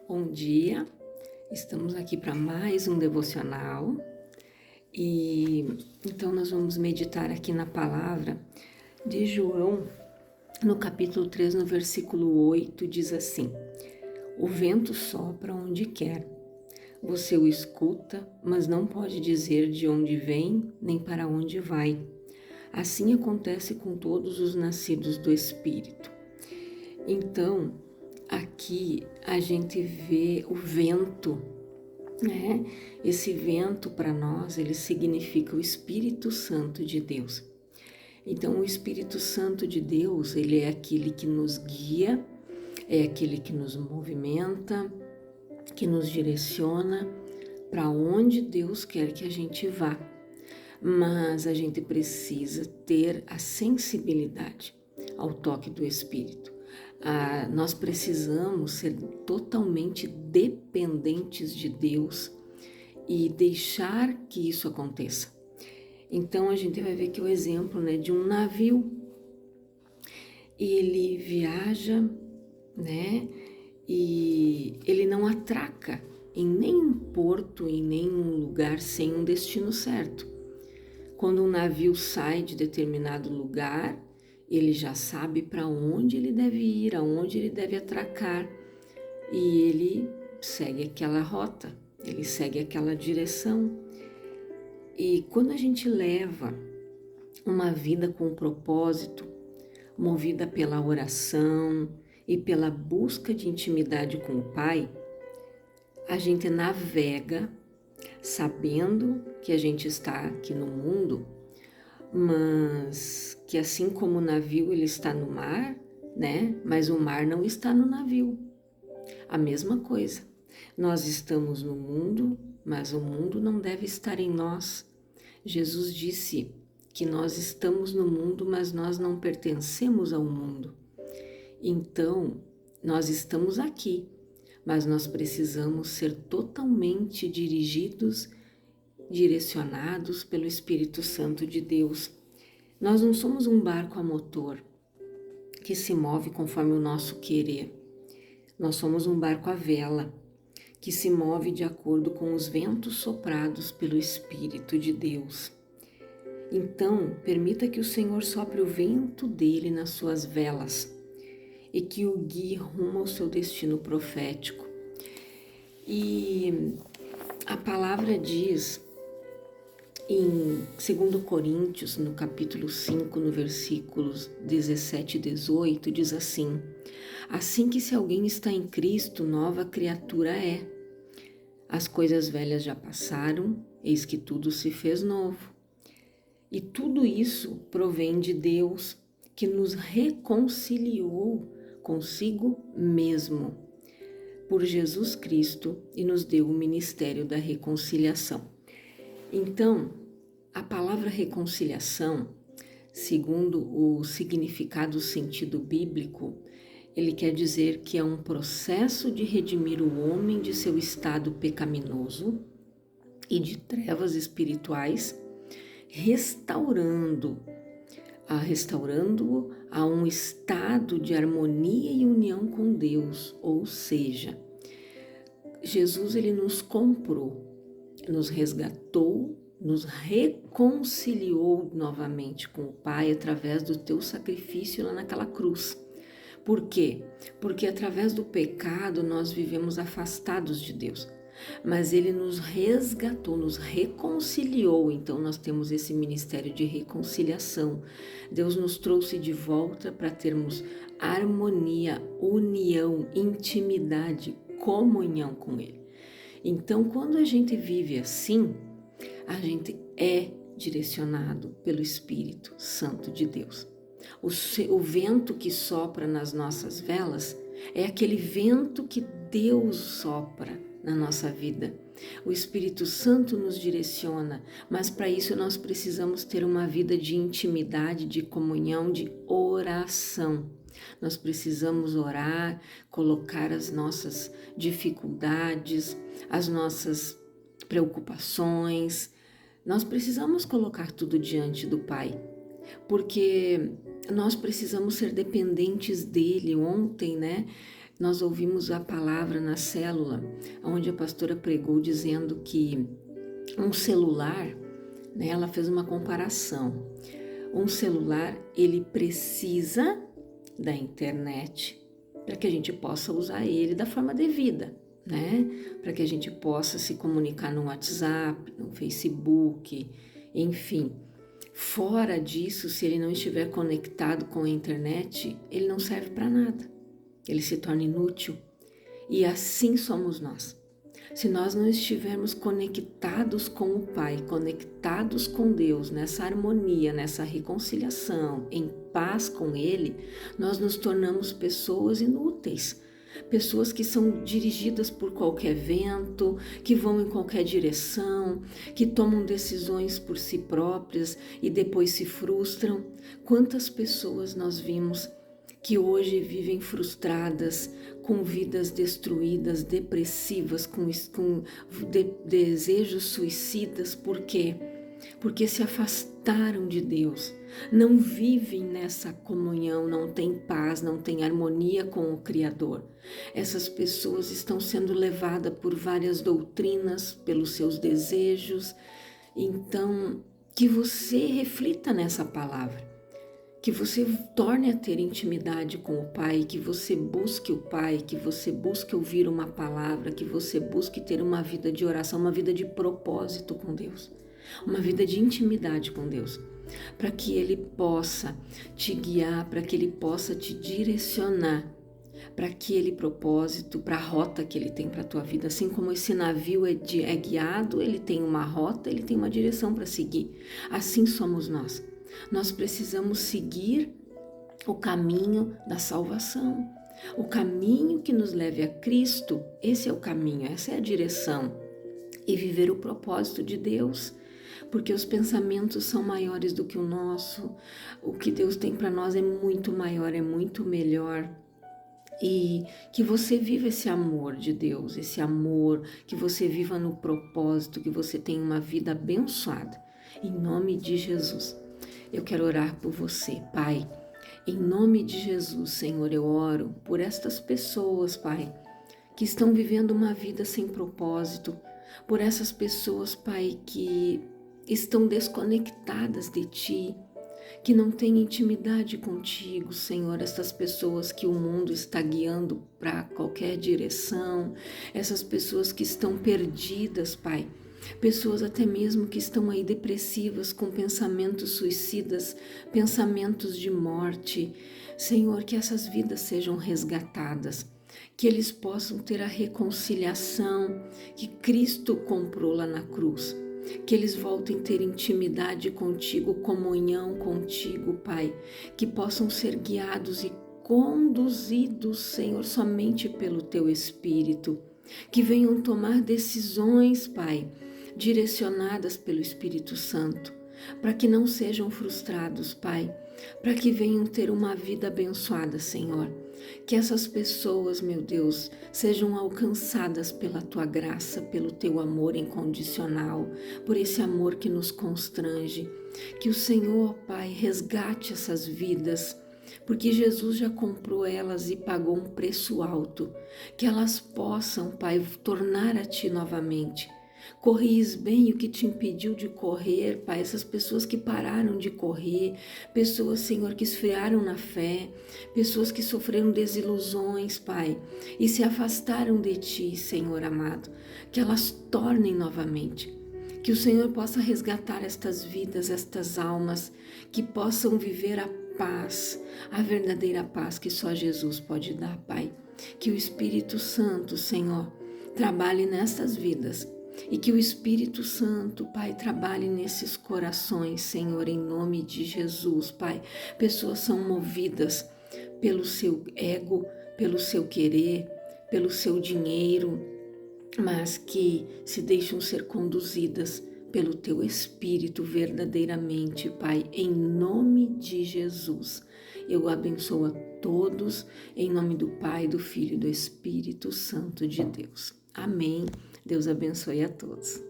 Bom dia, estamos aqui para mais um devocional e então nós vamos meditar aqui na palavra de João, no capítulo 3, no versículo 8, diz assim: O vento sopra onde quer, você o escuta, mas não pode dizer de onde vem nem para onde vai. Assim acontece com todos os nascidos do Espírito. Então, aqui a gente vê o vento, né? Esse vento para nós, ele significa o Espírito Santo de Deus. Então, o Espírito Santo de Deus, ele é aquele que nos guia, é aquele que nos movimenta, que nos direciona para onde Deus quer que a gente vá. Mas a gente precisa ter a sensibilidade ao toque do Espírito. Nós precisamos ser totalmente dependentes de Deus e deixar que isso aconteça. Então a gente vai ver que o exemplo, né, de um navio, ele viaja, né, e ele não atraca em nenhum porto, em nenhum lugar sem um destino certo. Quando um navio sai de determinado lugar, ele já sabe para onde ele deve ir, aonde ele deve atracar, e ele segue aquela rota, ele segue aquela direção. E quando a gente leva uma vida com propósito, movida pela oração e pela busca de intimidade com o Pai, a gente navega sabendo que a gente está aqui no mundo, mas que assim como o navio ele está no mar, né? Mas o mar não está no navio. A mesma coisa. Nós estamos no mundo, mas o mundo não deve estar em nós. Jesus disse que nós estamos no mundo, mas nós não pertencemos ao mundo. Então, nós estamos aqui, mas nós precisamos ser totalmente dirigidos, direcionados pelo Espírito Santo de Deus. Nós não somos um barco a motor que se move conforme o nosso querer. Nós somos um barco à vela que se move de acordo com os ventos soprados pelo Espírito de Deus. Então, permita que o Senhor sopre o vento dele nas suas velas e que o guie rumo ao seu destino profético. E a palavra diz em 2 Coríntios, no capítulo 5, no versículos 17 e 18, diz assim: Assim que se alguém está em Cristo, nova criatura é. As coisas velhas já passaram, eis que tudo se fez novo. E tudo isso provém de Deus, que nos reconciliou consigo mesmo, por Jesus Cristo, e nos deu o ministério da reconciliação. Então, a palavra reconciliação, segundo o significado, o sentido bíblico, ele quer dizer que é um processo de redimir o homem de seu estado pecaminoso e de trevas espirituais, restaurando-o a um estado de harmonia e união com Deus, ou seja, Jesus ele nos comprou, nos resgatou, nos reconciliou novamente com o Pai através do teu sacrifício lá naquela cruz. Por quê? Porque através do pecado nós vivemos afastados de Deus. Mas Ele nos resgatou, nos reconciliou, então nós temos esse ministério de reconciliação. Deus nos trouxe de volta para termos harmonia, união, intimidade, comunhão com Ele. Então, quando a gente vive assim, a gente é direcionado pelo Espírito Santo de Deus. O vento que sopra nas nossas velas é aquele vento que Deus sopra na nossa vida. O Espírito Santo nos direciona, mas para isso nós precisamos ter uma vida de intimidade, de comunhão, de oração. Nós precisamos orar, colocar as nossas dificuldades, as nossas preocupações. Nós precisamos colocar tudo diante do Pai, porque nós precisamos ser dependentes dele. Ontem, né, nós ouvimos a palavra na célula, onde a pastora pregou dizendo que um celular, né, ela fez uma comparação. Um celular, ele precisa da internet para que a gente possa usar ele da forma devida, né? Para que a gente possa se comunicar no WhatsApp, no Facebook, enfim. Fora disso, se ele não estiver conectado com a internet, ele não serve para nada. Ele se torna inútil. E assim somos nós. Se nós não estivermos conectados com o Pai, conectados com Deus, nessa harmonia, nessa reconciliação, em paz com Ele, nós nos tornamos pessoas inúteis. Pessoas que são dirigidas por qualquer vento, que vão em qualquer direção, que tomam decisões por si próprias e depois se frustram. Quantas pessoas nós vimos que hoje vivem frustradas, com vidas destruídas, depressivas, com desejos suicidas. Por quê? Porque se afastaram de Deus, não vivem nessa comunhão, não têm paz, não têm harmonia com o Criador. Essas pessoas estão sendo levadas por várias doutrinas, pelos seus desejos. Então, que você reflita nessa palavra. Que você torne a ter intimidade com o Pai, que você busque o Pai, que você busque ouvir uma palavra, que você busque ter uma vida de oração, uma vida de propósito com Deus, uma vida de intimidade com Deus, para que Ele possa te guiar, para que Ele possa te direcionar para aquele propósito, para a rota que Ele tem para a tua vida. Assim como esse navio é guiado, ele tem uma rota, ele tem uma direção para seguir. Assim somos nós. Nós precisamos seguir o caminho da salvação, o caminho que nos leve a Cristo. Esse é o caminho, essa é a direção, e viver o propósito de Deus, porque os pensamentos são maiores do que o nosso. O que Deus tem para nós é muito maior, é muito melhor. E que você viva esse amor de Deus, esse amor, que você viva no propósito, que você tenha uma vida abençoada, em nome de Jesus. Eu quero orar por você, Pai. Em nome de Jesus, Senhor, eu oro por estas pessoas, Pai, que estão vivendo uma vida sem propósito, por essas pessoas, Pai, que estão desconectadas de Ti, que não têm intimidade contigo, Senhor, essas pessoas que o mundo está guiando para qualquer direção, essas pessoas que estão perdidas, Pai, pessoas até mesmo que estão aí depressivas, com pensamentos suicidas, pensamentos de morte. Senhor, que essas vidas sejam resgatadas, que eles possam ter a reconciliação que Cristo comprou lá na cruz, que eles voltem a ter intimidade contigo, comunhão contigo, Pai, que possam ser guiados e conduzidos, Senhor, somente pelo Teu Espírito, que venham tomar decisões, Pai, direcionadas pelo Espírito Santo, para que não sejam frustrados, Pai, para que venham ter uma vida abençoada, Senhor. Que essas pessoas, meu Deus, sejam alcançadas pela Tua graça, pelo Teu amor incondicional, por esse amor que nos constrange. Que o Senhor, Pai, resgate essas vidas, porque Jesus já comprou elas e pagou um preço alto. Que elas possam, Pai, tornar a Ti novamente. Corris bem o que te impediu de correr, Pai, essas pessoas que pararam de correr, pessoas, Senhor, que esfriaram na fé, pessoas que sofreram desilusões, Pai, e se afastaram de Ti, Senhor amado, que elas tornem novamente, que o Senhor possa resgatar estas vidas, estas almas, que possam viver a paz, a verdadeira paz que só Jesus pode dar, Pai, que o Espírito Santo, Senhor, trabalhe nessas vidas, e que o Espírito Santo, Pai, trabalhe nesses corações, Senhor, em nome de Jesus, Pai. Pessoas são movidas pelo seu ego, pelo seu querer, pelo seu dinheiro, mas que se deixam ser conduzidas pelo Teu Espírito verdadeiramente, Pai, em nome de Jesus. Eu abençoo a todos, em nome do Pai, do Filho e do Espírito Santo de Deus. Amém. Deus abençoe a todos.